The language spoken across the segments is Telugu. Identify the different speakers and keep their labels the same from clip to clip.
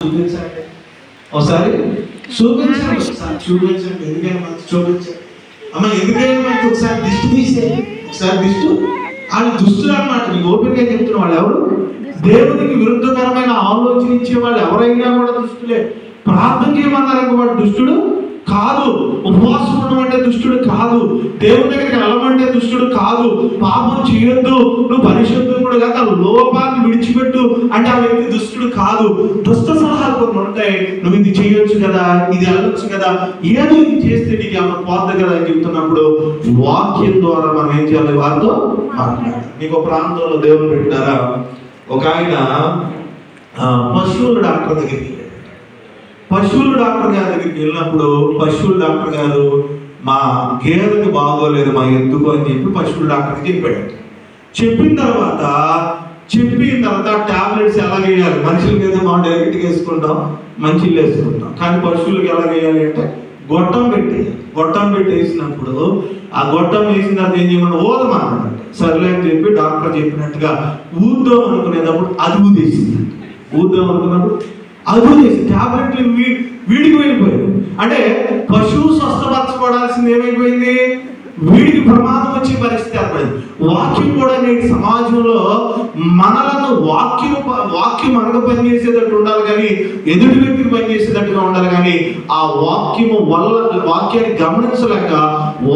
Speaker 1: చూపించండి ఒకసారి, చూపించండి ఒకసారి, చూపించండి ఎందుకైనా మంచి చూపించండి అమ్మ, ఎందుకైనా మంచి ఒకసారి దిష్టి తీసేయండి, ఒకసారి దిష్టి. వాళ్ళు దుస్తులు అన్నమాట. నీకు ఓపికగా చెప్తున్న వాళ్ళు ఎవరు? దేవునికి విరుద్ధకరమైన ఆలోచన ఇచ్చే వాళ్ళు ఎవరైనా కూడా దుష్టులే. ప్రార్థన చేయమన్నారనుకో వాడు దుష్టుడు కాదు, ఉపవాసం ఉండమంటే దుష్టుడు కాదు, దేవుని దగ్గరికి వెళ్ళమంటే దుష్టుడు కాదు, పాపం చేయొద్దు, నువ్వు పరిశుద్ధుడు కాక లోపాన్ని విడిచిపెట్టు అంటే ఆ వ్యక్తి దుష్టుడు కాదు. దుష్ట సలహాలు కొన్ని ఉంటాయి, నువ్వు ఇది చేయొచ్చు కదా, ఇది వెళ్ళొచ్చు కదా, ఏదో ఇది చేస్తే నీకు ఏమన్నా పోద్ది కదా అని చెప్తున్నప్పుడు వాక్యం ద్వారా మనం ఏం చేయాలి? వారితో మాట్లాడాలి. నీకు ప్రాంతంలో దేవుని పెట్టారా, ఒక ఆయన పశువుల డాక్టర్ దగ్గరికి, పశువుల డాక్టర్ గారి దగ్గరికి వెళ్ళినప్పుడు పశువుల డాక్టర్ గారు మా గేదెకి బాగోలేదు మా ఎందుకు అని చెప్పి పశువుల డాక్టర్కి చెప్పాడు. చెప్పిన తర్వాత టాబ్లెట్స్ ఎలా వేయాలి? మనుషులకి అయితే మనం డైరెక్ట్గా వేసుకుంటాం, మంచిలు వేసుకుంటాం, కానీ పశువులకి ఎలా వేయాలి అంటే గొట్టం పెట్టి వేసినప్పుడు ఆ గొట్టం వేసిన తర్వాత ఏం చేయమని ఓదమన్నాడు. సర్లే అని చెప్పి డాక్టర్ చెప్పినట్టుగా ఊద్దాం అనుకునేటప్పుడు అది ఊదేసింది. ఊద్దాం అనుకున్నప్పుడు అది ఊదేసి టాబ్లెట్లు వీడికి వెళ్ళిపోయాయి. అంటే పశువు స్వస్థపరచుకోవడాల్సింది ఏమైపోయింది? వీడికి ప్రమాదం వచ్చే పరిస్థితి ఏర్పడింది. వాక్యం కూడా నేటి సమాజంలో మనలను వాక్యం మనకు పనిచేసేటట్టు ఉండాలి కానీ ఎదుటి వ్యక్తికి పనిచేసేటట్టుగా ఉండాలి కానీ ఆ వాక్యాన్ని గమనించలేక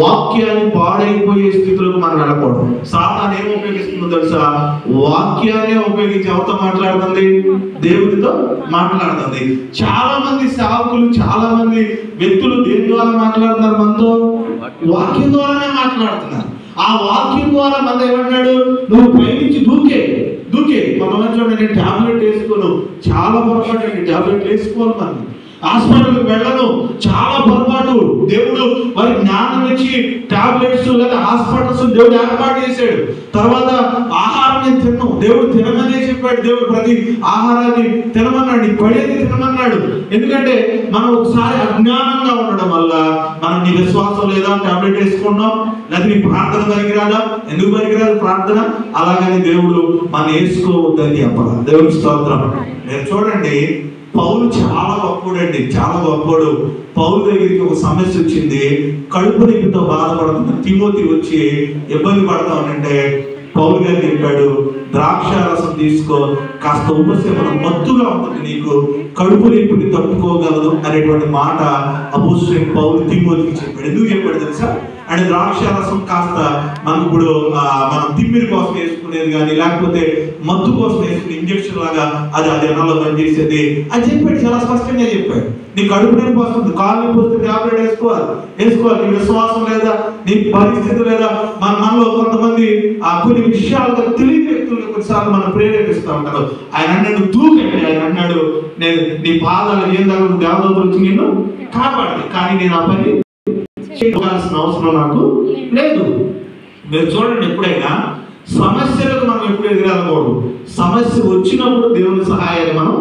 Speaker 1: వాక్యాన్ని పాడైపోయే స్థితిలోకి మనం వెళ్ళకూడదు. సాతాను ఏం ఉపయోగిస్తుందో తెలుసా? వాక్యాన్ని ఉపయోగించి ఎవరితో మాట్లాడుతుంది? దేవుడితో మాట్లాడుతుంది. చాలా మంది సేవకులు, చాలా మంది వ్యక్తులు దేని ద్వారా మాట్లాడుతున్నారు? మనతో వాక్యం ద్వారానే మాట్లాడుతున్నారు. ఆ వాక్యం ద్వారా మన ఏమన్నాడు? నువ్వు పైనుంచి దూకే. కొంతమంది చూడండి, నేను టాబ్లెట్ వేసుకోను, చాలా పొరపాటు అండి. టాబ్లెట్ వేసుకోవాలి, మనం హాస్పిటల్కి వెళ్ళను, చాలా పొరపాటు. దేవుడు వారి జ్ఞానం ఇచ్చి టాబ్లెట్స్ లేదా హాస్పిటల్స్ దేవుడు ఏర్పాటు చేశాడు. తర్వాత ఆహారం నేను తిన్నాం, దేవుడు తినమనే చెప్పాడు. దేవుడు ప్రతి ఆహారాన్ని తినమన్నాడు, పడేది తినమన్నాడు. ఎందుకంటే మనం ఒకసారి అజ్ఞానంగా ఉండడం వల్ల మనం నీ విశ్వాసం లేదా టాబ్లెట్ వేసుకున్నాం, లేదా నీ ప్రార్థన పనికిరాదా? ఎందుకు పనికిరాదు ప్రార్థన? అలాగని దేవుడు మనం వేసుకోవద్దని చెప్పాలి. దేవుడి స్తోత్రం. నేను చూడండి, పౌలు చాలా గొప్పడండి, చాలా గొప్పడు. పౌలు దగ్గరికి ఒక సమస్య వచ్చింది, కడుపు నొప్పితో బాధపడుతున్న తిమోతి వచ్చి ఇబ్బంది పడతానంటే పౌలు గారు చెప్పాడు, ద్రాక్ష రసం తీసుకో, కాస్త ఉపశమనం, మత్తుగా ఉంటుంది, నీకు కడుపు నొప్పిని తట్టుకోగలదు అనేటువంటి మాట అపోస్తలుడైన పౌలు తిమోతికి చెప్పాడు. ఎందుకు చెప్పాడు తెలుసా? అంటే ద్రాక్ష రసం కాస్త మనకు ఇప్పుడు మనం తిమ్మిరి కోసం వేసుకునేది కానీ లేకపోతే మత్తు కోసం వేసుకునే ఇంజక్షన్ లాగా అది ఎన్నలో పనిచేసేది అని చెప్పాడు. చాలా స్పష్టంగా చెప్పాడు. నీ కడుపు నొప్పి వస్తుంది, కాలు నొప్పి వస్తుంది, టాబ్లెట్ వేసుకోవాలి. నీ విశ్వాసం లేదా, నీ పరిస్థితి లేదా, మనలో కొంతమంది కొన్ని విషయాలుగా తెలియని వ్యక్తులను కొన్నిసార్లు మనం ప్రేరేపిస్తూ ఉంటారు. ఆయన అన్నాడు దూకండి, ఆయన అన్నాడు నేను నీ పాదాలు ఏం దగ్గర దేవదూతలు వచ్చి నిన్ను కాపాడాలి, కానీ నేను ఆ పని చేయాల్సిన అవసరం నాకు లేదు. మీరు చూడండి, ఎప్పుడైనా సమస్యలకు మనం ఎప్పుడు ఎదురెళ్ళకూడదు. సమస్య వచ్చినప్పుడు దేవుని సహాయాన్ని మనం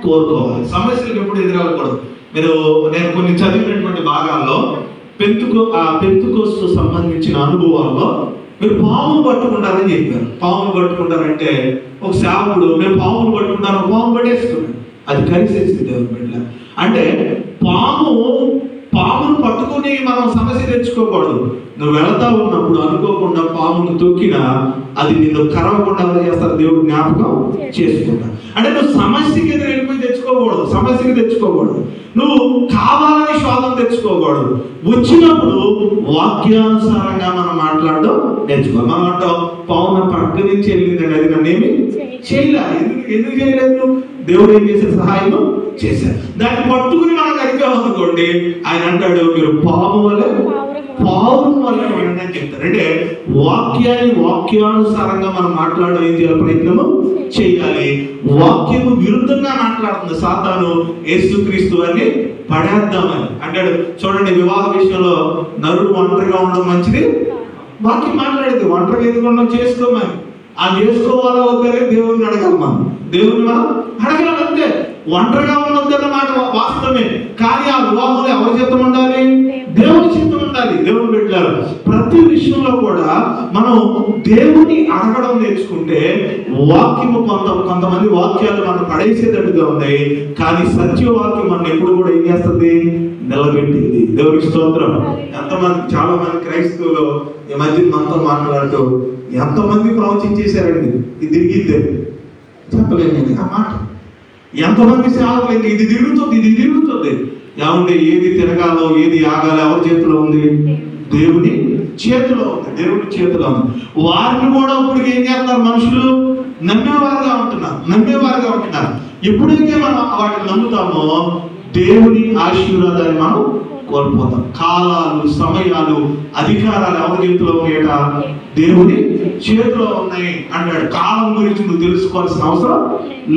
Speaker 1: కోరుకోవాలి. సమస్యలకు ఎప్పుడు ఎదురెళ్ళకూడదు. నేను కొన్ని చదివినటువంటి భాగాల్లో పెంతుకోస్తు సంబంధించిన అనుభవాల్లో మీరు పామును పట్టుకుంటారని చెప్పారు. పామును పట్టుకుంటారంటే ఒక సేవకుడు మేము పామును పట్టుకుంటాను, పాము పట్టేసుకున్నాడు, అది కలిసేసింది దేవుని బిడ్డ. అంటే పామును పట్టుకుని మనం సమస్య తెచ్చుకోకూడదు. నువ్వు వెళతా ఉన్నప్పుడు అనుకోకుండా పామును తొక్కినా అది నిన్ను కరవకుండా చేస్తారు, దేవుడు జ్ఞాపకం చేసుకుంటా. అంటే నువ్వు సమస్యకి ఎదురు వెళ్ళిపోయి తెచ్చుకోకూడదు. నువ్వు కావాలని శోధన తెచ్చుకోకూడదు. వచ్చినప్పుడు వాక్యానుసారంగా మనం మాట్లాడడం నేర్చుకోవాలి. మనం అంటాం పాము పక్క నుంచి వెళ్ళిందండి, అది నన్నేమి చేయలేదు. ఎందుకు చేయలేదు? దేవుడు ఏం చేసే సహాయం చేశారు. దాన్ని పట్టుకుని మనం కనిపామనుకోండి, ఆయన అంటాడు మీరు పాము వల్ల అని చెప్తారు. అంటే వాక్యానుసారంగా మనం మాట్లాడడం ఏం చేయాలి? ప్రయత్నము చేయాలి. వాక్యము విరుద్ధంగా మాట్లాడుతుంది సాతాను. యేసుక్రీస్తు అని పడేద్దామని అంటాడు. చూడండి, వివాహ విషయంలో నరుడు ఒంటరిగా ఉండడం మంచిది, వాక్యం మాట్లాడేది ఒంటరిగా ఎదుగుండం చేసుకోమని. ఆ చేసుకోవాలా వద్దనే దేవుడిని అడగాలి. మనం దేవుడిని మనం అడగాలంటే ఒంటరిగా ఉండొద్దన్న మాట వాస్తవమే. కానీ ఆ వివాహంలో ఎవరి చిత్తం ఉండాలి? దేవుని చిత్తం ఉండాలి. దేవుని బిడ్డలారా, ప్రతి విషయంలో కూడా మనం దేవుని అడగడం నేర్చుకుంటే వాక్యము కొంతమంది వాక్యాలు మనం పడేసేటట్టుగా ఉన్నాయి, కానీ సత్యవాక్యం మనం ఎప్పుడు కూడా ఏం చేస్తుంది? నిలబెట్టింది. దేవునికి స్తోత్రం. ఎంతమంది, చాలా మంది క్రైస్తవులు ఈ మధ్య మనతో మాట్లాడుతూ ఎంతమంది ప్రవచించేశారండి, ఇది తిరిగిద్దే చెప్పలేదు ఆ మాట. ఎంతమంది సేవకులు ఇది తిరుగుతుంది. ఏమంటే ఏది తిరగాలో ఏది ఆగాలో ఎవరి చేతిలో ఉంది? దేవుని చేతిలో ఉంది. దేవుని చేతిలో ఉంది. వారిని కూడా ఇప్పుడు ఏం చేస్తున్నారు? మనుషులు నమ్మేవారుగా ఉంటున్నారు. ఎప్పుడైతే మనం వాటిని నమ్ముతామో దేవుని ఆశీర్వాదాన్ని మనం కోల్పోతాం. కాలాలు, సమయాలు, అధికారాలు ఎవరి చేతిలో ఉన్నాయట? దేవుని చేతిలో ఉన్నాయి అంటాడు. కాలం గురించి నువ్వు తెలుసుకోవాల్సిన అవసరం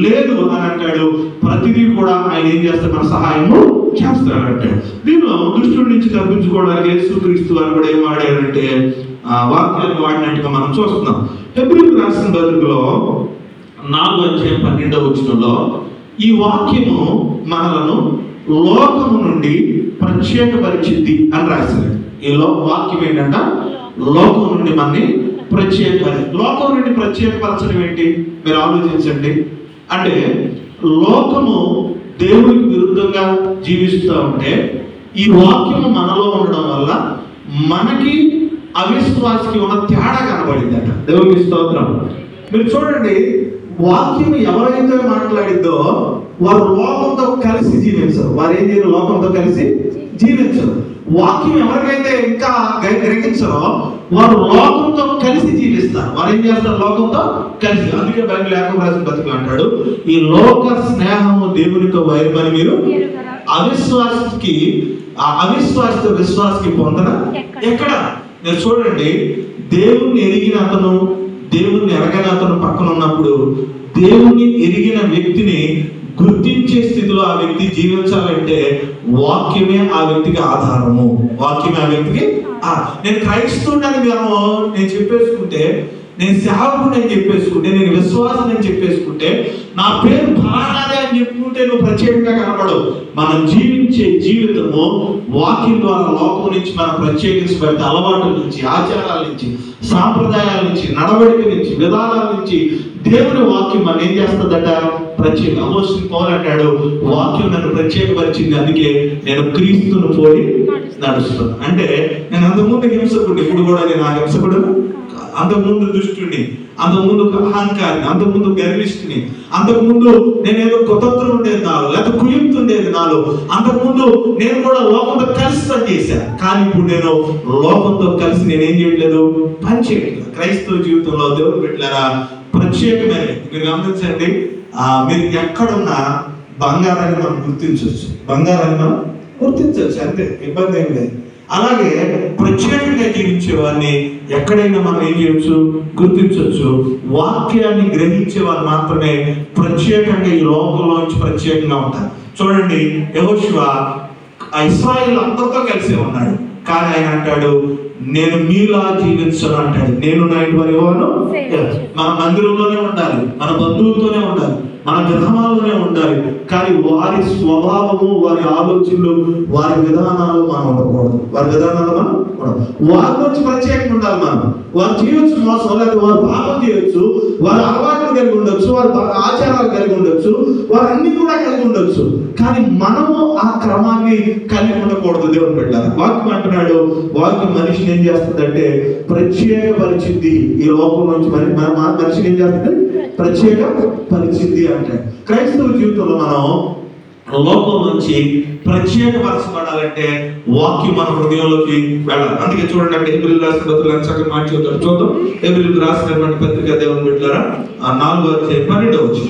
Speaker 1: లేదు అని అంటాడు. ప్రతిదీ కూడా ఆయన ఏం చేస్తాడు? మన సహాయము చేస్తాడంటే. దీనిలో దుష్టుడి నుంచి తప్పించుకోవడానికి యేసుక్రీస్తు వారు కూడా ఏం వాడారంటే వాక్యాన్ని వాడినట్టుగా మనం చూస్తున్నాం. హెబ్రీయులకు రాసిన పత్రికలో 4:12 ఈ వాక్యము మనలను లోకము నుండి ప్రత్యేకపరిచింది అని రాశారు. ఈ వాక్యం ఏంటంట? లోకం నుండి మనని లోకం నుండి ప్రత్యేకపరచడం ఏంటి? మీరు ఆలోచించండి. అంటే లోకము దేవుడికి విరుద్ధంగా జీవిస్తూ ఉంటే ఈ వాక్యము మనలో ఉండడం వల్ల మనకి అవిశ్వాసికి ఉన్న తేడా కనబడిందట. దేవునికి స్తోత్రం. మీరు చూడండి, వాక్యం ఎవరైతే మాట్లాడిద్దో వారు లోకంతో కలిసి జీవించరు. వారు ఏం చేయరు? లోకంతో కలిసి జీవించరు. వాక్యం ఎవరికైతే ఇంకా గ్రహించరో వారు లోకంతో కలిసి జీవిస్తారు. వారు ఏం చేస్తారు? లోకంతో కలిసి. అందుకే బైబిల్ యాకోబు రాసిన పత్రికలో అంటాడు, ఈ లోక స్నేహము దేవునితో వైరమని మీరు అవిశ్వాసికి అవిశ్వాసితో విశ్వాసికి పొందన ఎక్కడ? మీరు చూడండి, దేవుణ్ణి ఎరిగిన అతను దేవుణ్ణి ఎరగని అతను పక్కన ఉన్నప్పుడు దేవుణ్ణి ఎరిగిన వ్యక్తిని గుర్తించే స్థితిలో ఆ వ్యక్తి జీవించాలంటే వాక్యమే ఆ వ్యక్తికి ఆధారము. వాక్యమే ఆ వ్యక్తికి నేను క్రైస్తవుడని నేను చెప్పేసుకుంటే, నేను సేవకుడు అని చెప్పేసుకుంటే, నేను విశ్వాసం అని చెప్పేసుకుంటే, నా పేరు ఫలానాదే అని చెప్పుకుంటే నువ్వు ప్రత్యేకంగా కనపడవు. మనం జీవించే జీవితము వాక్యం ద్వారా లోకం నుంచి మనం ప్రత్యేకించబడితే అలవాటుల నుంచి, ఆచారాల నుంచి, సాంప్రదాయాల నుంచి, నడవడిక నుంచి, విధానాల నుంచి దేవుని వాక్యం మనం ఏం చేస్తుందట? ప్రత్యేక. అపోస్తలుడు పౌలు అంటాడు, వాక్యం నన్ను ప్రత్యేకపరిచింది, అందుకే నేను క్రీస్తును పోలి నడుస్తున్నాను. అంటే నేను అంతకుముందు హింసకుడు, ఇప్పుడు కూడా నేను ఆ హింసకుడు. అంతకుముందు దుష్టుని, అంతకుముందు అహంకారిని, అంతకుముందు గర్విష్ఠుని, అంతకుముందు నేనేదో కుతంత్రం ఉండేది నాలో, లేకపోతే కుయుక్తి ఉండేది నాలో. అంతకుముందు నేను కూడా లోకంతో కలిసి పనిచేశాను. కానీ ఇప్పుడు నేను లోకంతో కలిసి నేనేం చేయట్లేదు? పని చేయట్లేదు. క్రైస్తవ జీవితంలో దేవుడు పెట్టారా ప్రత్యేకమైనది. మీరు గమనించండి, మీరు ఎక్కడున్నా బంగారాన్ని మనం గుర్తించవచ్చు. అంతే, ఇబ్బంది ఏం లేదు. అలాగే ప్రత్యేకంగా జీవించే వారిని ఎక్కడైనా మనం ఏం చేయొచ్చు? గుర్తించవచ్చు. వాక్యాన్ని గ్రహించే వారు మాత్రమే ప్రత్యేకంగా ఈ లోకంలోంచి ప్రత్యేకంగా ఉంటారు. చూడండి, యెహోషువ ఇశ్రాయేలు అందరితో కలిసి ఉన్నాడు, కానీ ఆయన అంటాడు, నేను మీలా జీవించను అంటాడు. నేను నా ఇంటి వారి యెహోవాను. మన మందిరంలోనే ఉండాలి, మన బంధువులతోనే ఉండాలి, మన గ్రహమాల్లోనే ఉండాలి, కానీ వారి స్వభావము, వారి ఆలోచనలు, వారి విధానాలు మనం ఉండకూడదు. వారి నుంచి ప్రత్యేకంగా ఉండాలి. మనం వారు చేయొచ్చు మోసం, లేదా వారు పాపం చేయొచ్చు, వారి అలవాట్లు కలిగి ఉండొచ్చు, వారి ఆచారాలు కలిగి ఉండొచ్చు, వారు అన్ని కూడా కలిగి ఉండొచ్చు, కానీ మనము ఆ క్రమాన్ని కలిగి ఉండకూడదు. దేవుని పెట్టాలి. వాక్యం అంటున్నాడు, వాక్యం మనిషిని ఏం చేస్తుందంటే ప్రత్యేక పరిచింది. ఈ లోకం నుంచి మనిషిని ఏం చేస్తుంది? ప్రత్యేక పరిచింది అంటే. క్రైస్తవ జీవితంలో మనం లోకం నుంచి ప్రత్యేకపరచబడాలంటే వాక్యం మన హృదయంలోకి వెళ్ళాలి. అందుకే చూడండి, అంటే హెబ్రీయులకు రాసిన పత్రిక చక్కగా మాట చూద్దాం. హెబ్రీయులకు రాసినటువంటి పత్రిక దేవుని బిడ్డలారా 4:12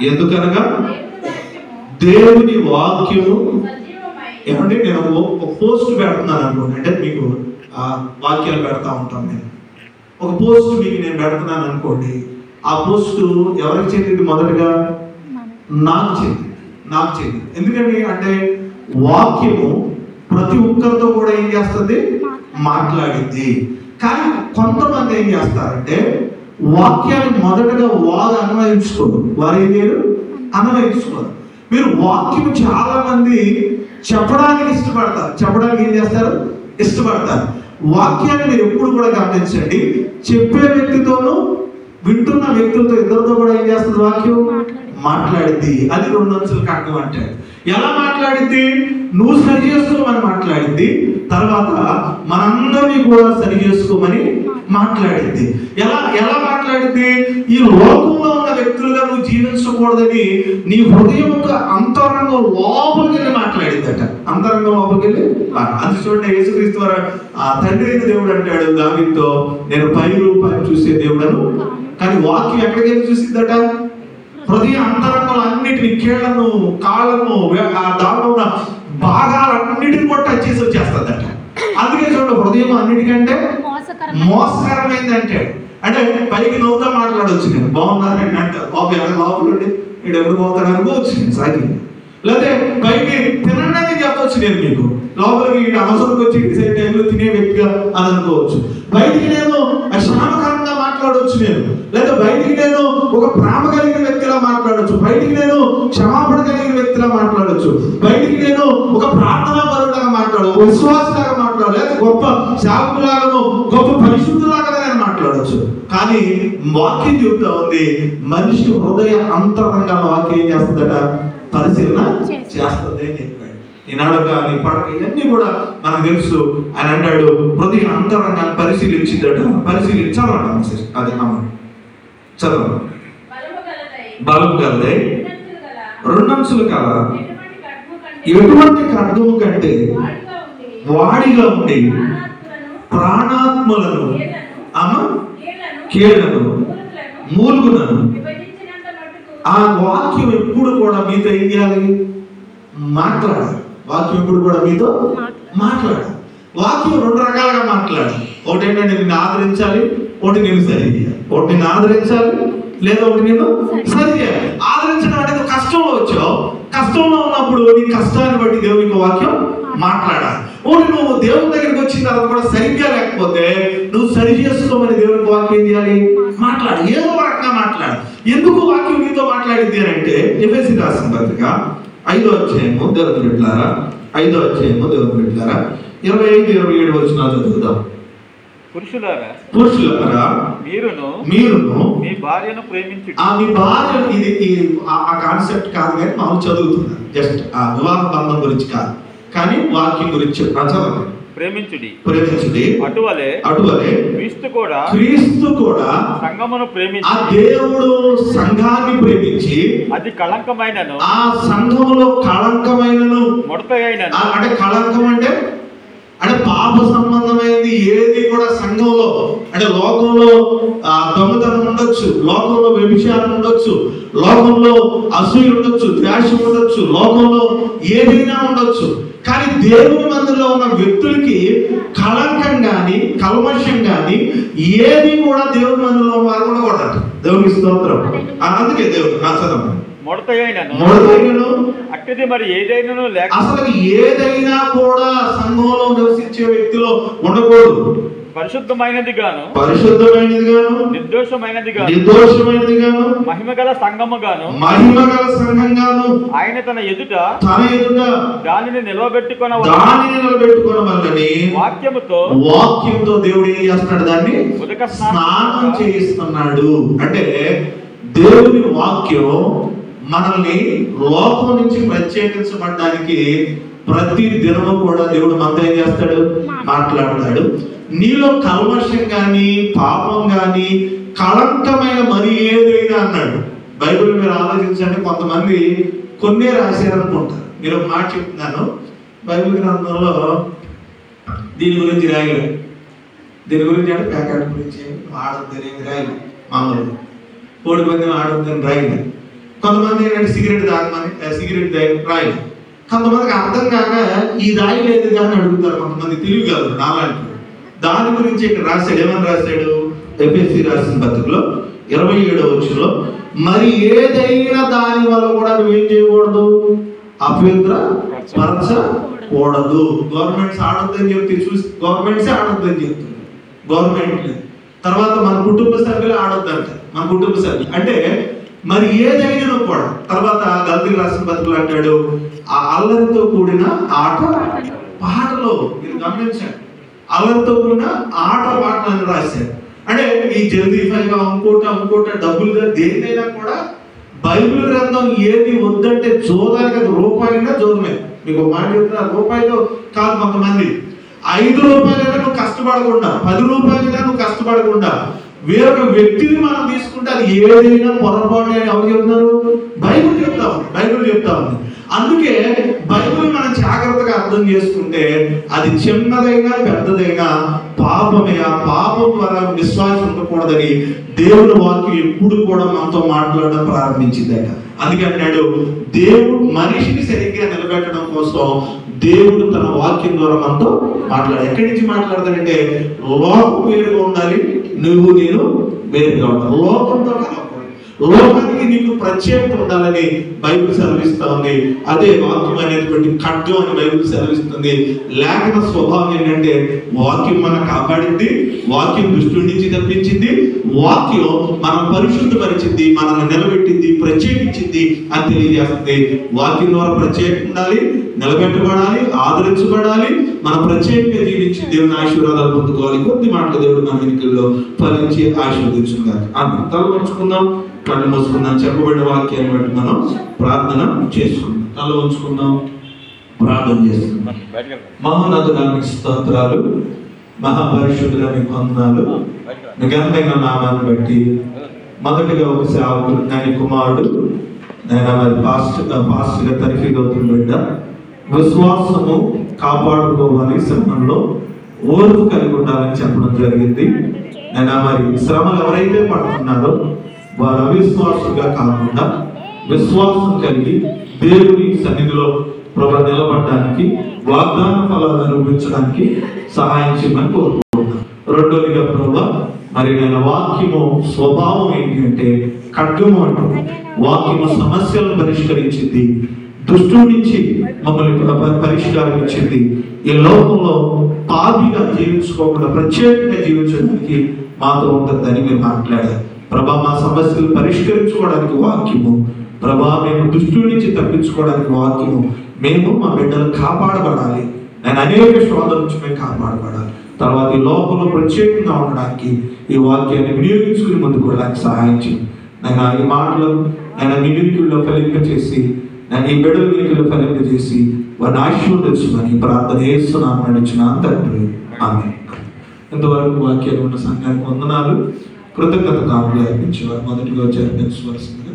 Speaker 1: ఎందుకనగా దేవుని వాక్యము ఏమంటే, నేను ఒక పోస్ట్ పెడుతున్నాను అనుకోండి, అంటే మీకు వాక్యాలు పెడతా ఉంటాను. నేను ఒక పోస్ట్ మీకు నేను పెడుతున్నాను అనుకోండి, ఆ పోస్ట్ ఎవరికి చెందింది? మొదటగా నాకు చెందింది. ఎందుకంటే అంటే వాక్యము ప్రతి ఒక్కరితో కూడా ఏం చేస్తుంది? మాట్లాడింది. కానీ కొంతమంది ఏం చేస్తారంటే వాక్యాన్ని మొదటగా వారు అన్వయించుకోరు. వారు ఏం చేయరు? అన్వయించుకోరు. మీరు వాక్యం చాలా మంది చెప్పడానికి ఇష్టపడతారు, చెప్పడానికి ఏం చేస్తారు, ఇష్టపడతారు. వాక్యాన్ని మీరు ఎప్పుడు కూడా గమనించండి, చెప్పే వ్యక్తితోనూ వింటున్న వ్యక్తులతో ఇద్దరితో కూడా ఏం చేస్తుంది వాక్యం, మాట్లాడింది. అది 2 అంచుల ఖడ్గం అంటే. ఎలా మాట్లాడింది? నువ్వు సరి చేసుకోమని మాట్లాడింది, తర్వాత మనందరినీ కూడా సరి చేసుకోమని మాట్లాడింది. ఎలా మాట్లాడింది? ఈ లోకంలో ఉన్న వ్యక్తులుగా నువ్వు జీవించకూడదని నీ హృదయం యొక్క అంతరంగం లోపలికి వెళ్ళి మాట్లాడిందట. అంతరంగం లోపలికి వెళ్ళి అది చూడండి. యేసుక్రీస్తు వారు తండ్రి అయిన దేవుడు అంటాడు దావీదుతో, నేను పై రూపాన్ని చూసే దేవుడను. కానీ వాక్యం ఎక్కడికి వెళ్ళి చూసిందట? హృదయ అంతరంగంలో అన్నిటిని, కీళ్లను, కాళ్ళను, దాంట్లో ఉన్న భాగాలన్నిటిని కూడా టచ్ చేసి వచ్చేస్తుందట. అందుకే చూడండి, హృదయం అన్నిటికంటే మోసకరమైంది అంటే పైకి నవ్వుతా మాట్లాడవచ్చు, నేను బాగున్నారని అంటారు. బాబు ఎవరు లోపలండి, ఇక్కడ ఎవరు పోతాడు అనుకోవచ్చు నేను సాగి. లేకపోతే పైకి తినడానికి చెప్పవచ్చు నేను మీకు, లోపలికి అవసరంకి వచ్చి డిసైడ్ టైంలో తినే వ్యక్తిగా అని అనుకోవచ్చు. బయటికి నేను శ్రమకరంగా మాట్లాడవచ్చు నేను, లేదా బయటికి నేను ఒక ప్రేమ కలిగిన వ్యక్తిలా మాట్లాడవచ్చు, బయటికి నేను క్షమాపణ కలిగిన వ్యక్తిలా మాట్లాడవచ్చు, బయటికి నేను ఒక ప్రార్థనా పరుడులాగా మాట్లాడవచ్చు, విశ్వాసలాగా మాట్లాడదు, లేదా గొప్ప శాపకులాగాను గొప్ప పరిశుద్ధులాగా నేను మాట్లాడవచ్చు. కానీ వాక్యం చెబుతా ఉంది, మనిషి హృదయ అంతరంగాల వాక్యం ఏం చేస్తుందట? పరిశీలన చేస్తుంది అని చెప్పాడు. ఈ నడక, నీ పడక, ఇవన్నీ కూడా మనకు తెలుసు. ఆయన అంటాడు హృదయ అంతరంగాన్ని పరిశీలించిందట. పరిశీలించాలంట. అది అమ్మ చదవ. బలం గలదై 2 అంచులు కల ఎటువంటి ఖడ్గము కంటే వాడిగా ఉండి ప్రాణాత్మలను, అమ్మ కీళ్లను, మూలుగులను. ఆ వాక్యం ఎప్పుడు కూడా మీతో ఏం చేయాలి? మాట్లాడాలి. వాక్యం ఎప్పుడు కూడా మీతో మాట్లాడాలి. వాక్యం 2 రకాలుగా మాట్లాడాలి. ఒకటి ఏంటంటే నిన్ను ఆదరించాలి, ఒకటి నేను సరి చేయాలి. ఒకటి నిన్ను ఆదరించాలి, లేదా ఒకటి నేను సరి చేయాలి. ఆదరించడం అంటే నువ్వు కష్టంలో వచ్చావు, కష్టంలో ఉన్నప్పుడు నీ కష్టాన్ని బట్టి దేవునికి వాక్యం మాట్లాడాలి. ఒకటి నువ్వు దేవుని దగ్గరికి వచ్చిన తర్వాత కూడా సరిగ్గా లేకపోతే నువ్వు సరి చేసుకోమని దేవునికి వాక్యం ఏం చేయాలి? మాట్లాడు. ఏదో రకంగా మాట్లాడు. ఎందుకు వాక్యం నీతో మాట్లాడింది అని అంటే, ఎఫెసీ రాసిన పత్రిక 5వ అధ్యాయము దేవుని బిడ్డలారా, 5వ అధ్యాయము దేవుని బిడ్డలారా 25, 27 వచనాలు చదువుదాం. పురుషులారా మీరును మీ భార్యను ప్రేమించుడి. మీ భార్య, ఇది ఆ కాన్సెప్ట్ కాదు కానీ మనం చదువుతున్నాం, జస్ట్ ఆ వివాహ బంధం గురించి కాదు, కానీ వాక్యం గురించి చదవండి. ప్రేమించుడి అటువలే క్రీస్తు కూడా సంఘమును ప్రేమించి, ఆ దేవుడు సంఘాన్ని ప్రేమించి, అది కళంకమైనను, ఆ సంఘములో కళంకమైనను, ముడతయైనను. అంటే కళంకం అంటే పాప సంబంధమైనది ఏది కూడా సంఘంలో, అంటే లోకంలో దొంగతనం ఉండొచ్చు, లోకంలో వ్యభిచారం ఉండొచ్చు, లోకంలో అసూయ ఉండొచ్చు, ద్వేషం ఉండొచ్చు, లోకంలో ఏదైనా ఉండొచ్చు. కానీ దేవుని మందిరంలో ఉన్న వ్యక్తులకి కళంకం గాని కల్మషం గాని ఏది కూడా దేవుని మందిరంలో వారు ఉండకూడదు. దేవునికి స్తోత్రం. అందుకే దేవుడు చదవండి. ముడతైనను అట్టిది మరి ఏదైనా లేక, అసలు ఏదైనా కూడా సంఘంలో నివసించే వ్యక్తిలో ఉండకూడదు. పరిశుద్ధమైనది గాను నిర్దోషమైనది గాను మహిమగల సంఘముగాను ఆయన తన ఎదుట దానిని నిలవబెట్టుకొనవలెనని వాక్యంతో దేవుడు ఏం చేస్తున్నాడు? దాన్ని స్నానం చేయిస్తున్నాడు. అంటే దేవుని వాక్యం మనల్ని లోకం నుంచి ప్రత్యేకించబడడానికి ప్రతి దినము కూడా దేవుడు మనతో ఏం చేస్తాడు? మాట్లాడతాడు. నీలో కల్మషం గాని పాపం గాని కళంకమైన మరి ఏదైనా అన్నాడు. బైబిల్ మీరు ఆలోచించండి, కొంతమంది కొన్నే రాశారనుకుంటారు. మీరు ఒక మాట చెప్తున్నాను, బైబిల్ గ్రంథంలో దీని గురించి రాయలేదు, దీని గురించి అంటే ప్యాకెట్ గురించి ఆడొద్దని రాయలేదు, మామూలుగా కోడి పందెం ఆడొద్దని రాయలేదు. కొంతమంది ఏంటంటే సిగరెట్ రాయలేదు. కొంతమందికి అర్థం కాక ఈ రాయలేదు కానీ అడుగుతారు. కొంతమంది తెలివి కాదు నాలాంటి. దాని గురించి ఇక్కడ రాశాడు. ఏమని రాశాడు? ఎఫెసీ రాసిన పత్రికలో 27వ వచనంలో, మరి ఏదైనా దాని వల్ల కూడా నువ్వేం చేయకూడదు? అపవిత్ర పరచకూడదు. గవర్నమెంట్స్ ఆడొద్దని చెప్తే చూసి గవర్నమెంట్సే ఆడొద్దని చెప్తుంది. గవర్నమెంట్ తర్వాత మన కుటుంబ సభ్యులు ఆడొద్దంట. మన కుటుంబ సభ్యులు అంటే మరి ఏదైనా కూడా తర్వాత గల్తీ రాసిన పత్రికలు అంటాడు, ఆ అల్లరితో కూడిన ఆట పాటలో మీరు గమనించండి, అల్లరితో కూడిన ఆట పాటలను రాశాడు. అంటే ఈ జల్దీ ఫైగా ఇంకోట డబ్బులుగా దేనికైనా కూడా బైబిల్ గ్రంథం ఏది వద్దంటే జోదానికి అది రూపాయినా జోదమే. మీకు మాట చెప్తున్నా, రూపాయలు కాదు, కొంతమంది 5 రూపాయలైనా నువ్వు కష్టపడకుండా, 10 రూపాయలైనా నువ్వు కష్టపడకుండా వేరొక వ్యక్తిని మనం తీసుకుంటే అది ఏదైనా పొరపాటు అని ఎవరు చెప్తున్నారు? బైబిల్ చెప్తా ఉంది. అందుకే బైబిల్ మనం జాగ్రత్తగా అర్థం చేసుకుంటే అది చిన్నదైనా పెద్దదైనా పాపమే. ఆ పాపం ద్వారా విశ్వాసం ఉండకూడదని దేవుని వాక్యం ఎప్పుడు కూడా మనతో మాట్లాడడం ప్రారంభించిందట. అందుకే అన్నాడు, దేవుడు మనిషిని సరిగ్గా నిలబెట్టడం కోసం దేవుడు తన వాక్యం ద్వారా మనతో మాట్లాడాడు. ఎక్కడి నుంచి మాట్లాడతాడంటే, లోకం వేరుగా ఉండాలి, నువ్వు నేను వేరుగా ఉండాలి. లోకంతో కలవకూడదు, లోకానికి నీకు ప్రత్యేకత ఉండాలని బైబిల్ సెలవిస్తా ఉంది. అదే వాక్యం అనేటువంటి ఖడ్గం అని బైబిల్ సెలవిస్తుంది. లేఖన స్వభావం ఏంటంటే, వాక్యం మనం కాపాడింది, వాక్యం దుష్టుడి నుంచి తప్పించింది, వాక్యం మనం పరిశుద్ధపరిచింది, మనల్ని నిలబెట్టింది, ప్రత్యేకించింది అని తెలియజేస్తుంది. వాక్యం ద్వారా ప్రత్యేకత ఉండాలి, నిలబెట్టబడాలి, ఆదరించబడాలి, మనం ప్రత్యేకంగా జీవించి దేవుని ఆశీర్వాదాలు పొందుకోవాలి. కొద్ది మాటలు దేవుడు మన వెనుకల్లో ఫలించి ఆశీర్వదించుగాక. అన్న తల ఉంచుకుందాం, కళ్ళు మూసుకుందాం. చెప్పబడిన వాక్యాన్ని బట్టి మనం ప్రార్థన చేసుకుందాం. తల ఉంచుకుందాం, ప్రార్థన చేసుకుందాం. మహోన్నతుడానికి స్తోత్రాలు, మహాపరిశుద్ధులని వందనాలు. ఘనమైన నామాన్ని బట్టి మొదటిగా ఒక సేవకుడు, నేను కుమారుడు, నేను మరి పాస్టర్గా తరఫీ గౌతమ్ బిడ్డ, విశ్వాసము కాపాడుకోవాలి, శ్రమంలో ఓర్పు కలిగి ఉండాలని చెప్పడం జరిగింది. నేను మరి శ్రమలు ఎవరైతే పడుతున్నారో వారు అవిశ్వాసులుగా కాకుండా విశ్వాసం కలిగి దేవుని సన్నిధిలో ప్రభు నిలబడడానికి, వాగ్దాన ఫలాలు అనుభవించడానికి సహాయం చేయమని కోరుకుంటున్నాను. రెండోదిగా ప్రభు మరి నేను వాక్యము స్వభావం ఏంటి అంటే ఖడ్గము అంటుంది. వాక్యము సమస్యలను పరిష్కరించింది, దుష్టుడి నుంచి మమ్మల్ని పరిష్కారం ఇచ్చింది. ఈ లోకంలో పాపిగా జీవించుకోకుండా ప్రత్యేకంగా జీవించడానికి మాతో ఉంటుందని మీరు మాట్లాడారు. ప్రభా, మా సమస్యలు పరిష్కరించుకోవడానికి వాక్యము, ప్రభా మేము దుష్టుడి నుంచి తప్పించుకోవడానికి వాక్యము, మేము మా బిడ్డలు కాపాడబడాలి, నేను అనేక శోధన నుంచి మేము కాపాడబడాలి, తర్వాత ఈ లోకంలో ప్రత్యేకంగా ఉండడానికి ఈ వాక్యాన్ని వినియోగించుకుని ముందుకు వెళ్ళడానికి సహాయం చేయండి. నేను ఈ మాటలు నేను వినియోగిలో ఫలింప చేసి, నేను ఈ బిడ్డల వినియోగిలో ఫలింప చేసి వారిని ఆశీర్వదించమని ప్రార్థన చేస్తున్నాను నడిచిన తండ్రి, ఆమేన్. ఇంతవరకు వాక్యాలు ఉన్న సంఘానికి వందనాలు, కృతజ్ఞత కాపులు అర్పించేవారు మొదటిగా జరిపించవలసిందిగా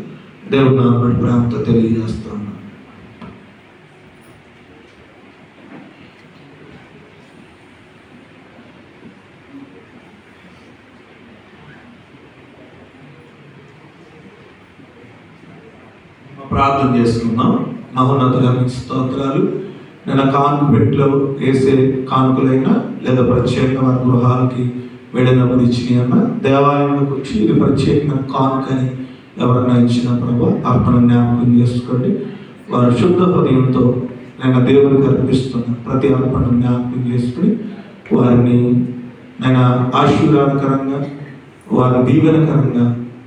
Speaker 1: దేవుడు నామని ప్రేమతో తెలియజేస్తున్నాను. ప్రార్థన చేసుకున్నాం. మహోన్నతుడానికి స్తోత్రాలు. నేను కానుక పెట్టిలో వేసే కానుకలైనా లేదా ప్రత్యేకంగా వారి గృహాలకి వెళ్ళినప్పుడు ఇచ్చినాయన్నా, దేవాలయంలోకి వచ్చి ఇది ప్రత్యేకమైన కానుకని ఎవరైనా ఇచ్చిన ప్రభు అర్పణ జ్ఞాపకం చేసుకోండి. వారి శుద్ధ హృదయంతో నేను దేవునికి అర్పిస్తున్న ప్రతి అర్పణ జ్ఞాపకం చేసుకుని వారిని నేను ఆశీర్వాదకరంగా, వారి దీవెనకరంగా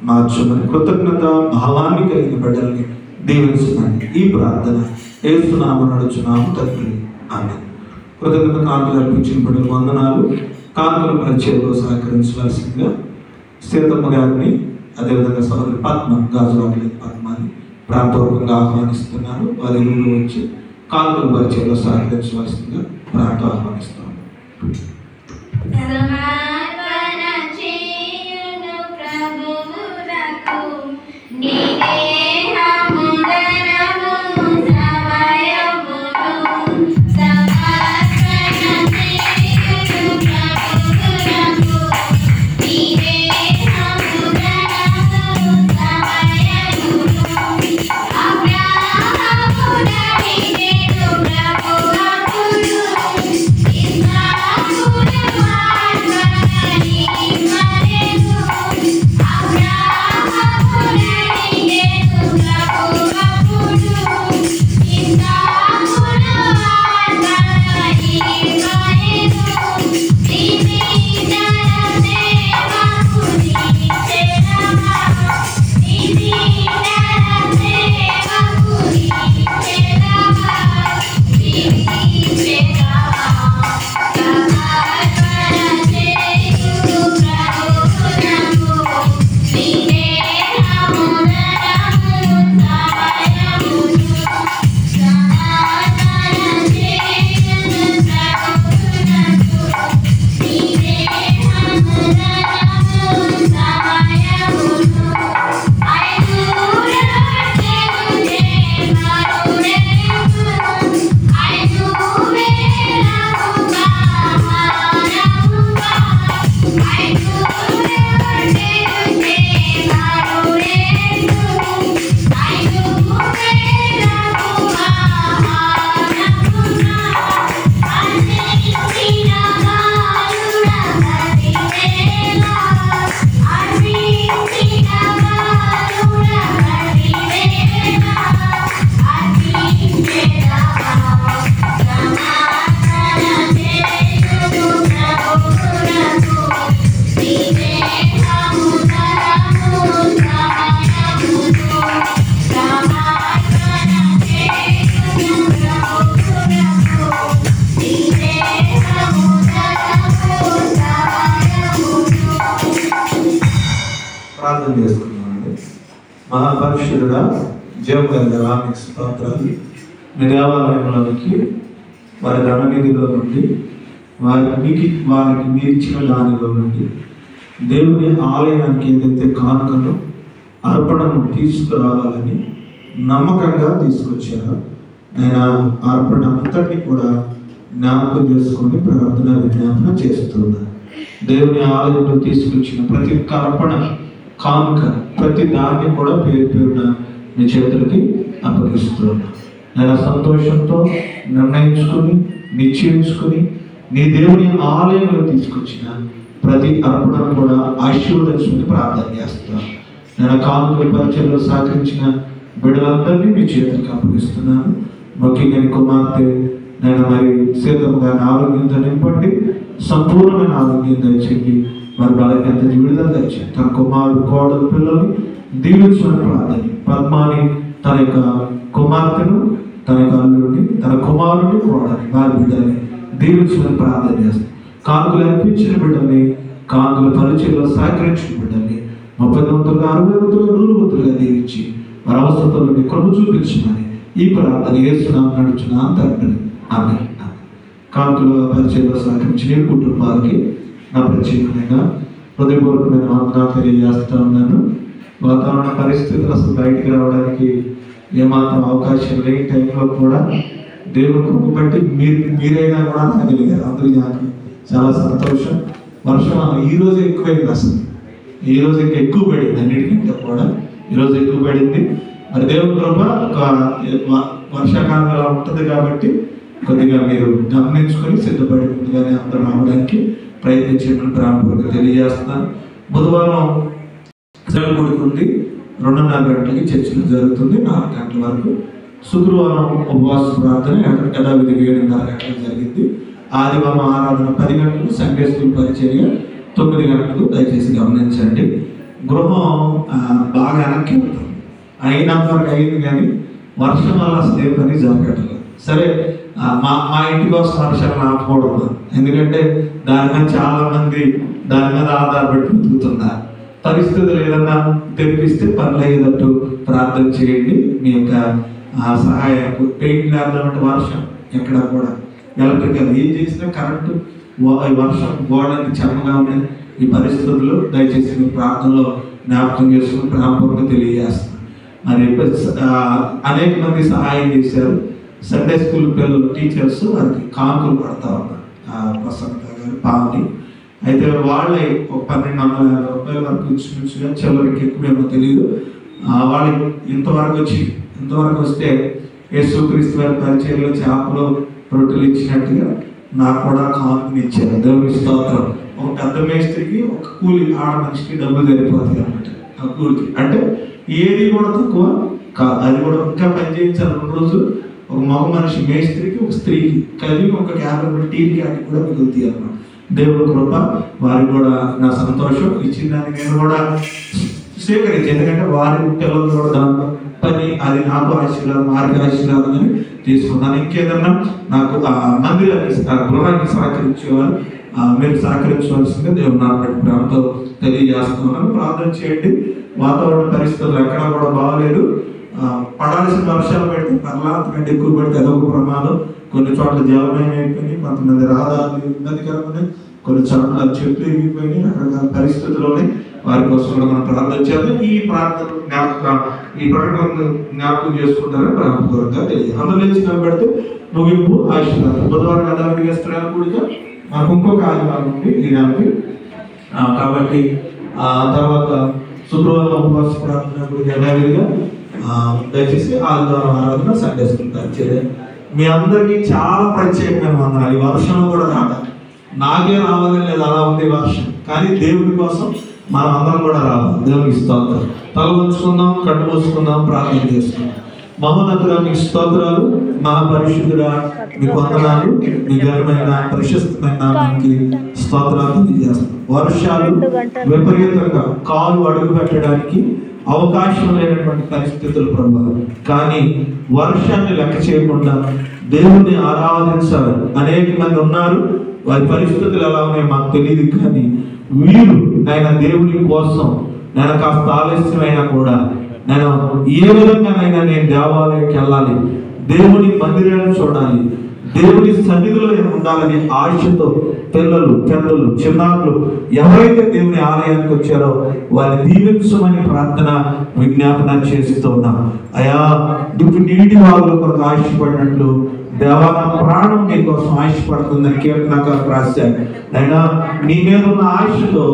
Speaker 1: మార్చమని కృతజ్ఞత భావాన్ని కలిగిన బిడ్డల్ని దీవించమని ఈ ప్రార్థన యేసునామమున అడుగుచున్నాము తండ్రి, ఆమేన్. కృతజ్ఞత కానుకలు అర్పించిన బిడ్డలకు వందనాలు. కానుకల పరిచయంలో సహకరించవలసిందిగా సీతమ్మ గారిని, అదేవిధంగా సోదరి పద్మ గాజువాకలి పద్మాని ప్రాంతపూర్వకంగా ఆహ్వానిస్తున్నాను. వారి ఇల్లు వచ్చి కానుకల పరిచయంలో సహకరించవలసిందిగా ప్రాంతం ఆహ్వానిస్తాను.
Speaker 2: Abraham
Speaker 1: మహాపరిశుద్ధుడా, జీవగల మీకు స్తోత్రాలు. మీ దేవాలయంలోనికి వారి ధననిధిలో నుండి వారికి మీరు ఇచ్చిన దానిలో నుండి దేవుని ఆలయానికి ఏదైతే కానుకను అర్పణను తీసుకురావాలని నమ్మకంగా తీసుకొచ్చారో నేను అర్పణ అంతటినీ కూడా జ్ఞాపకం చేసుకొని ప్రార్థన విజ్ఞాపన చేస్తున్నాను. దేవుని ఆలయంలో తీసుకొచ్చిన ప్రతి అర్పణ కానుక ప్రతి దాన్ని కూడా పేరు పేరున మీ చేతులకి అప్పగిస్తున్నాను. నేను సంతోషంతో నిర్ణయించుకొని నిశ్చయించుకొని నీ దేవుని ఆలయంలో తీసుకొచ్చిన ప్రతి అర్పణను కూడా ఆశీర్వదించుకుని ప్రార్థన చేస్తాను. నేను కానుకల పరిచయంలో సహకరించిన బిడ్డలందరినీ మీ చేతులకు అప్పగిస్తున్నాను. ముఖ్యంగా కుమార్తె నేను మరి సీతంగా ఆరోగ్యంతో నింపండి, సంపూర్ణమైన ఆరోగ్యం దయచేయండి, మరి బలహీనత విడుదల దయచేయండి. తన కుమారుడు కోడలు పిల్లల్ని దీవించమని ప్రార్థన. పద్మాని తన యొక్క కుమార్తెను, తన యొక్క అల్లుడిని, తన కుమారుడిని కోడని వారి బిడ్డని దీవించమని ప్రార్థన చేస్తాను. కానుకలు అర్పించిన బిడ్డల్ని, కానుకల పరిచయంలో సహకరించిన బిడ్డల్ని 30 వంతులుగా 60 వంతులుగా 100 వంతులుగా దీవించి వారి అవసరతలను కృప చూపించమని ఈ ప్రార్థన యేసునామమున నడుచున్నాను తండ్రి. ఆమేన్. కానుకల పరిచయంలో సహకరించిన ఈ కుటుంబాలకి నా ప్రత్యేకమైన హృదయపూర్వకమైన వందనాలు తెలియజేస్తా ఉన్నాను. వాతావరణ పరిస్థితులు అసలు బయటికి రావడానికి ఏమాత్రం అవకాశం లేని టైంలో కూడా దేవుని కృప బట్టి మీరైనా కూడా రాగలిగారు. అందుకు నాకు చాలా సంతోషం. వర్షం ఈరోజు ఎక్కువైంది, అసలు ఈరోజు ఇంకా ఎక్కువ పడింది, అన్నిటికంటే కూడా ఈరోజు ఎక్కువ పడింది. మరి దేవుని కృప వర్షాకాలం ఎలా ఉంటుంది కాబట్టి కొద్దిగా మీరు గమనించుకొని సిద్ధపడి ముందుగానే అందరూ రావడానికి ప్రయత్నించేటువంటి ప్రారంభంగా తెలియజేస్తున్నాను. బుధవారం సేవకుడికి ఉంది, 2:30 గంటలకి చర్చలు జరుగుతుంది, 4 గంటల వరకు. శుక్రవారం ఉపవాస ప్రార్థన యథావిధిగా 7:30 గంటలకు జరిగింది. ఆదివారం ఆరాధన 10 గంటలకు, సండే స్కూల్ పరిచర్య 9 గంటలకు. దయచేసి గమనించండి. గృహం బాగా వెనక్కి వెళ్తాం, అయినంత వరకు అయింది, కానీ వర్షం వల్ల అసలు ఏ పని జరగట్లేదు. సరే, మా ఇంటి కోసం వర్షాలు ఆపకూడదు, ఎందుకంటే దాని మీద చాలా మంది దాని మీద ఆధారపడి బతుకుతున్నారు. పరిస్థితులు ఏదన్నా తెప్పిస్తే పనులు అయ్యేటట్టు ప్రార్థన చేయండి. మీ యొక్క సహాయం పెయింట్ లేదంటే వర్షం ఎక్కడ కూడా ఎలక్ట్రికల్ ఏం చేసినా కరెంటు వర్షం గోడకి చెమ్మగా ఉన్నాయి. ఈ పరిస్థితుల్లో దయచేసి మీ ప్రార్థనలో జ్ఞాపకం చేసుకుని ప్రారంభంగా తెలియజేస్తాను. మరి అనేక మంది సహాయం చేశారు. సండే స్కూల్ పిల్లలు టీచర్స్ వారికి కానుకలు పడతా ఉన్నారు. ప్రసన్న గారు పావని అయితే వాళ్ళే ఒక 1250 రూపాయల వరకు ఇచ్చినట్టుగా, చివరికి ఎక్కువేమో తెలియదు. వాళ్ళకి ఇంతవరకు వస్తే యేసుక్రీస్తు వారి పరిచయంలో చేపలు రొట్టెలు ఇచ్చినట్టుగా నాకు కూడా కానుకని ఇచ్చారు. దేవుని స్తోత్రం. ఒక పెద్ద మేస్త్రికి ఒక కూలి ఆడ మనిషికి డబ్బులు సరిపోతుంది అన్నమాట. ఆ కూలికి అంటే ఏది కూడా తక్కువ కాదు. అది కూడా ఇంకా పని చేయించాలి 2 రోజులు. ఒక మగ మనిషి మేస్త్రికి, ఒక స్త్రీకి కలిపి ఒక 50 టీకి అది కూడా మిగులుతాయి అన్నమాట. దేవుని కృప వారికి కూడా నా సంతోషం. ఇచ్చిన దాన్ని నేను కూడా స్వీకరించి, ఎందుకంటే వారి పిల్లలు కూడా దాంట్లో పని అది నాకు ఆశీర్వాదం, వారికి ఆశీర్వాదం అని తీసుకున్నాను. ఇంకేదన్నా నాకు మందిరానికి గృహానికి సహకరించేవారు మీరు సహకరించవలసిందే దేవుని నామమున ప్రేమతో తెలియజేస్తున్నాను. ప్రార్థన చేయండి. వాతావరణ పరిస్థితులు ఎక్కడా కూడా బాగలేదు. పడాల్సిన వర్షాలు పెడితే పర్లాంతకంటే ఎక్కువ పెడితే అదొక ప్రమాదం. కొన్ని చోట్ల జలమయం అయిపోయినాయి, కొంతమంది రహదారులు ఇబ్బందికరమైన, కొన్ని చోట్ల చెట్లు ఎగిరిపోయినాయి. రకరకాల పరిస్థితుల్లోనే వారి కోసం కూడా మనం ప్రార్థన చేద్దాం. ఈ ప్రకటన జ్ఞాపకం చేసుకుంటారని ప్రారంభంగా తెలియదు. అందులో నిలబెడితే ముగింపు ఆశీర్వాదం. బుధవారం యథావిధిగా స్త్రీల కూడిక మాకు ఇంకొక ఆదివారం ఉంది ఈ నెలకి. కాబట్టి తర్వాత శుక్రవారం ఉపవాస ప్రార్థన కూడిక యథావిధిగా, దయచేసి ఆదివారం ఆరాధన, సండే స్కూల్ పరిచర్య. మీ అందరికీ చాలా ప్రత్యేకమైన వందనాలు. ఈ వర్షంలో కూడా రావాలి, నాకే రావాలని లేదు, అలా ఉంది వర్షం, కానీ దేవుడి కోసం మనం అందరం కూడా రావాలి. దేవునికి స్తోత్రం. తల ఉంచుకుందాం, కళ్ళు మూసుకుందాం, ప్రార్థన చేసుకుందాం. మహోన్నతుడా మీకు స్తోత్రాలు, మహాపరిశుద్ధుడా మీకు వందనాలు. మీ ఘనమైన ప్రశస్తమైన నామానికి స్తోత్రాలు తెలియజేస్తాం. వర్షాలు విపరీతంగా కాలు అడుగు పెట్టడానికి అవకాశం లేనటువంటి పరిస్థితులు ప్రభావం, కానీ వర్షాన్ని లెక్క చేయకుండా దేవుణ్ణి ఆరాధించాలి అనేక మంది ఉన్నారు. వారి పరిస్థితులు ఎలా ఉన్నాయో మాకు తెలియదు, కానీ వీరు నాయన దేవుని కోసం నేను కాస్త ఆలస్యమైనా కూడా నేను ఏ విధంగానైనా నేను దేవాలయానికి వెళ్ళాలి, దేవుని మందిరాన్ని చూడాలి, దేవుని సన్నిధిలో నేను ఉండాలని ఆశతో పిల్లలు, పెద్దలు, చిన్నారులు ఎవరైతే దేవుని ఆలయానికి వచ్చారో వారిని దీవించమని ప్రార్థన విజ్ఞాపన చేస్తూ ఉన్నాం. అయా ఇప్పుడు నీటి వాగుల కొరకు ఆశపడినట్లు దేవా నా ప్రాణం నీ కోసం ఆశపడుతుందని కీర్తనకారు రాశారు. అయినా నీ మీద ఉన్న ఆశతో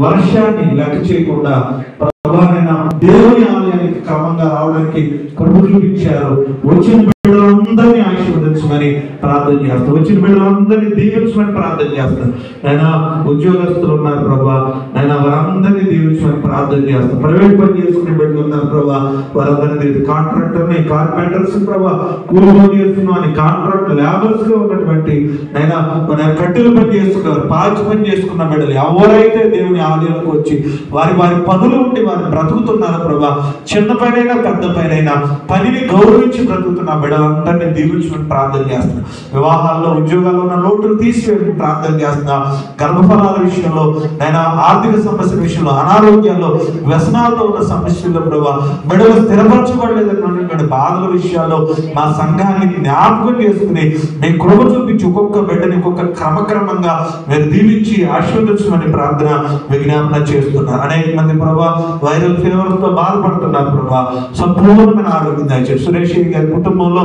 Speaker 1: వర్షాన్ని లెక్క చేయకుండా ప్రభావైనా దేవుని ఆలయానికి క్రమంగా రావడానికి కృప చూపించారు. వచ్చిన బిడ్డలందరినీ ఆశీర్వదించమని ప్రార్థన చేస్తాం, వచ్చిన బిడ్డలందరినీ దీవించమని ప్రార్థన చేస్తాం. అయినా ఉద్యోగస్తులు ఉన్నారు ప్రభా, అయినా వారందరినీ దీవించమని ప్రార్థన చేస్తాం. ప్రైవేట్ పని చేసుకునే బిడ్డలు ఉన్నారు ప్రభా, వారందరినీ కాంట్రాక్టర్ని, కార్పెంటర్స్ ప్రభా, కూలి పని చేస్తున్నామని కాంట్రాక్ట్ లేబర్స్ గా ఉన్నటువంటి అయినా మన కట్టెలు పని చేస్తున్నారు, పాచి పని చేసుకున్న బిడ్డలు ఎవరైతే దేవుని ఆలయంలోకి వచ్చి వారి పనులు ఉండి వారు బ్రతుకుతున్నారు ప్రభా, చిన్న పైనైనా పెద్ద పైనైనా పనిని గౌరవించి బ్రతుకుతున్న బిడ్డలందరినీ దీవించమని ప్రార్థన చేస్తున్నా. వివాహాల్లో, ఉద్యోగాల్లో ఉన్న లోటులు తీసివేయమని ప్రార్థన చేస్తున్నా. గర్భఫలాల విషయంలో, అయినా ఆర్థిక సమస్యల విషయంలో, అనారోగ్యాల్లో, వ్యసనాలతో ఉన్న సమస్యల్లో ప్రభా, బిడ్డలు స్థిరపరచబడలేదన్నటువంటి బాధల విషయాల్లో మా సంఘాన్ని జ్ఞాపకం చేసుకుని మీ కృప చూపించి ఒక్కొక్క బిడ్డని ఒక్కొక్క క్రమక్రమంగా మీరు దీవించి ఆశీర్వదించమని ప్రార్థన విజ్ఞాపన చేస్తున్నారు. అనేక మంది ప్రభా వైరల్ ఫీవర్ తో బాధపడుతున్నారు ప్రభా, సంపూర్ణమైన ఆరోగ్యం దయచేసి. సురేష్ గారి కుటుంబంలో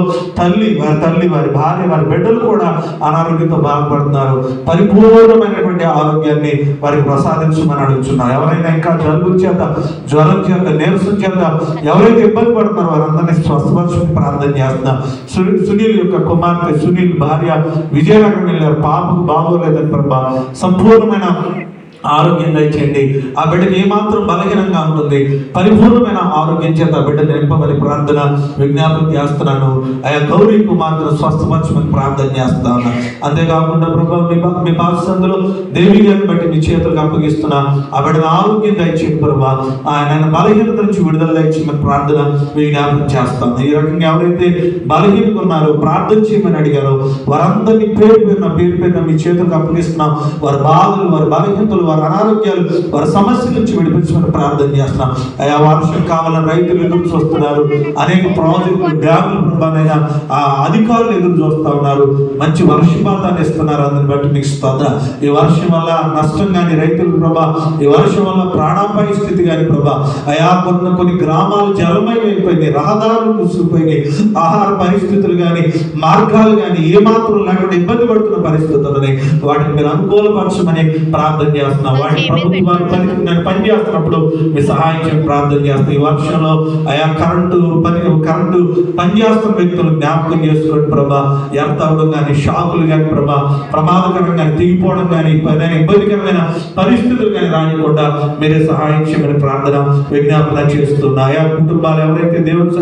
Speaker 1: వారి భార్య, వారి బిడ్డలు కూడా అనారోగ్యంతో బాధపడుతున్నారు. పరిపూర్ణమైనటువంటి ఆరోగ్యాన్ని వారికి ప్రసాదించమని అడుగుతున్నారు. ఎవరైనా ఇంకా జలుబు చేత, జ్వరం చేత, నీరసం చేత ఎవరైతే ఇబ్బంది పడుతున్నారో వారందరినీ స్వస్థపరచమని ప్రార్థన చేస్తున్నారు. సునీల్ యొక్క కుమార్తె, సునీల్ భార్య విజయనగరం వెళ్ళారు, పాపకు బాగోలేదని ప్రభా సంపూర్ణమైన ఆరోగ్యం దయచేయండి. ఆ బిడ్డకి ఏమాత్రం బలహీనంగా ఉంటుంది, పరిపూర్ణమైన ఆరోగ్యం చేత ఆ బిడ్డ నింపమని ప్రార్థన విజ్ఞాపన చేస్తున్నాను. ఆయా గౌరీ కుమార్తెను స్వస్థపరచమని ప్రార్థన చేస్తా ఉన్నా. అంతేకాకుండా ప్రభా మీ పాఠశాలలో దేవి గారిని బట్టి మీ చేతులకు అప్పగిస్తున్నా. ఆ బిడ్డను ఆరోగ్యం దయచేయండి ప్రభా, ఆయన బలహీనత నుంచి విడుదల దయచేయమని ప్రార్థన విజ్ఞాపన చేస్తాను. ఈ రకంగా ఎవరైతే బలహీనగా ఉన్నారో ప్రార్థన చేయమని అడిగారో వారందరినీ పేరు పేరున మీ చేతులకు అప్పగిస్తున్నాం. వారి బాధలు, వారి బలహీనతలు, వారి అనారోగ్యాలు, వారి సమస్యల నుంచి విడిపించమని ప్రార్థన చేస్తున్నాం. అయా వర్షం కావాలని రైతులు ఎదురు చూస్తున్నారు. అనేక ప్రాజెక్టులు, డ్యాములు ప్రభావైనా ఆ అధికారులు ఎదురు చూస్తూ ఉన్నారు. మంచి వర్షపాతాన్ని ఇస్తున్నారు. అందుని బట్టి మీకు స్తోత్రం. ఈ వర్షం వల్ల నష్టం కానీ రైతులు ప్రభా, ఈ వర్షం వల్ల ప్రాణాపాయ స్థితి కానీ ప్రభా, అయా కొన్ని గ్రామాలు జలమయం అయిపోయినాయి, రహదారులు మూసుకుపోయినాయి, ఆహార పరిస్థితులు కానీ, మార్గాలు కానీ ఏమాత్రం లేకుండా ఇబ్బంది పడుతున్న పరిస్థితులని వాటిని మీరు అనుకూలపరచమని ప్రార్థన చేస్తున్నారు. వాటి ప్రభుత్వాలు పని చేస్తున్నప్పుడు మీ సహాయం చేయని ప్రార్థన చేస్తాం. ఈ వర్షంలో ఆయా కరెంటు పని చేస్తున్న వ్యక్తులు జ్ఞాపకం చేసుకోండి ప్రభా. ఎర్త్ అవ్వడం కానీ, షాకులు కానీ ప్రభా, ప్రమాదకరంగా కానీ, తెగిపోవడం కానీ, ఇబ్బందికరమైన పరిస్థితులు కానీ రానికుండా మీరే సహాయం చేయమని ప్రార్థన విజ్ఞాపన చేస్తున్నా. ఆయా కుటుంబాలు ఎవరైతే దేవుని